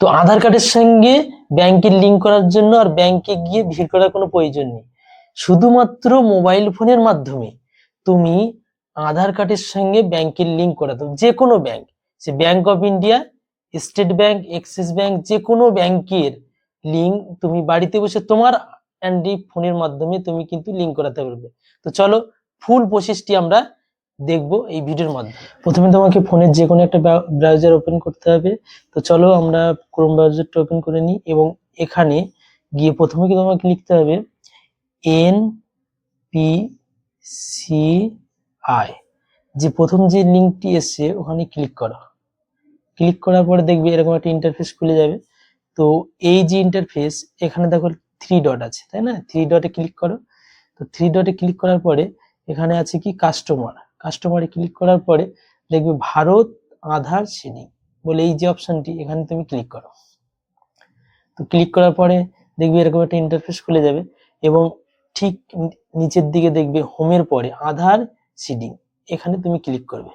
তো আধার কার্ডের সঙ্গে ব্যাংকের লিঙ্ক করার জন্য আর ব্যাংকে গিয়ে ভিড় করার কোনো প্রয়োজন নেই। শুধুমাত্র মোবাইল ফোনের মাধ্যমে তুমি আধার কার্ডের সঙ্গে ব্যাংকের লিঙ্ক করাতে, যে কোনো bank, say bank of India, state bank, axis bank, যে কোনো ব্যাংকের লিঙ্ক তুমি বাড়িতে বসে তোমার অ্যান্ড্রয়েড ফোনের মাধ্যমে তুমি কিন্তু লিঙ্ক করাতে পারবে। তো চলো ফুল প্রসেসটি আমরা দেখবো এই ভিডিওর মাধ্যমে। প্রথমে তোমাকে ফোনের যে কোনো একটা ব্রাউজার ওপেন করতে হবে। তো চলো আমরা ক্রোম ব্রাউজারটা ওপেন করে নিই এবং এখানে গিয়ে প্রথমে কি তোমাকে লিখতে হবে NPCI, যে প্রথম যে লিঙ্কটি এসছে ওখানে ক্লিক করো। ক্লিক করার পরে দেখবে এরকম একটা ইন্টারফেস খুলে যাবে। তো এই যে ইন্টারফেস, এখানে দেখো 3 ডট আছে, তাই না? 3 ডটে ক্লিক করো। তো 3 ডটে ক্লিক করার পরে এখানে আছে কি কাস্টমারে ক্লিক করার পরে দেখবে ভারত আধার সিডিং বলে এই যে অপশনটি, এখানে তুমি ক্লিক করো। তো ক্লিক করার পরে দেখবে এরকম একটা ইন্টারফেস খুলে যাবে এবং ঠিক নিচের দিকে দেখবে হোমের পরে আধার সিডিং, এখানে তুমি ক্লিক করবে।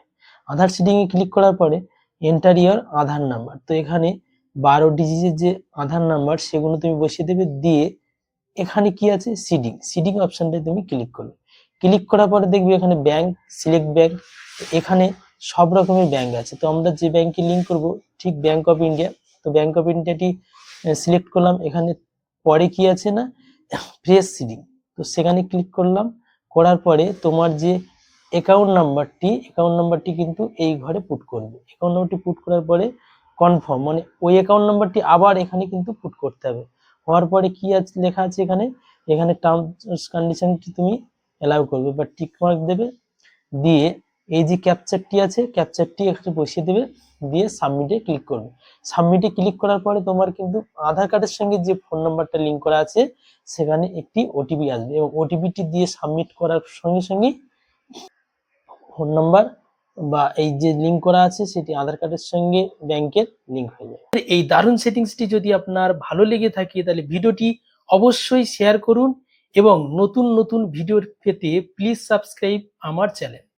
আধার সিডিং এ ক্লিক করার পরে এন্টার ইওর আধার নাম্বার, তো এখানে 12 ডিজিটের যে আধার নাম্বার সেগুলো তুমি বসিয়ে দেবে। দিয়ে এখানে কি আছে, সিডিং অপশনটায় তুমি ক্লিক করবে। ক্লিক করার পরে দেখবে এখানে ব্যাংক, সিলেক্ট ব্যাংক, এখানে সব রকমের ব্যাংক আছে। তো আমরা যে ব্যাংকে লিঙ্ক করব ঠিক ব্যাংক অফ ইন্ডিয়া, তো ব্যাংক অফ ইন্ডিয়াটি সিলেক্ট করলাম। এখানে পরে কি আছে না প্রেস সিডিং, তো সেখানে ক্লিক করলাম। করার পরে তোমার যে অ্যাকাউন্ট নাম্বারটি কিন্তু এই ঘরে পুট করবে। অ্যাকাউন্ট নাম্বারটি পুট করার পরে কনফার্ম, মানে ওই অ্যাকাউন্ট নাম্বারটি আবার এখানে কিন্তু পুট করতে হবে। হওয়ার পরে কি আছে লেখা আছে এখানে টার্মস কন্ডিশনটি তুমি অ্যালাউ করবে বা টিক মার্ক দেবে। দিয়ে এই যে ক্যাপচারটি আছে, ক্যাপচারটি এখানে বসিয়ে দেবে। দিয়ে সাবমিটে ক্লিক করবে। সাবমিটে ক্লিক করার পরে তোমার কিন্তু আধার কার্ডের সঙ্গে যে ফোন নাম্বারটা লিঙ্ক করা আছে সেখানে একটি ওটিপি আসবে এবং ওটিপিটি দিয়ে সাবমিট করার সঙ্গে সঙ্গে ফোন নাম্বার বা এই যে লিঙ্ক করা আছে সেটি আধার কার্ডের সঙ্গে ব্যাংকের লিঙ্ক হয়ে যাবে। এই দারুণ সেটিংসটি যদি আপনার ভালো লেগে থাকে তাহলে ভিডিওটি অবশ্যই শেয়ার করুন এবং নতুন নতুন ভিডিও পেতে প্লিজ সাবস্ক্রাইব আমার চ্যানেল।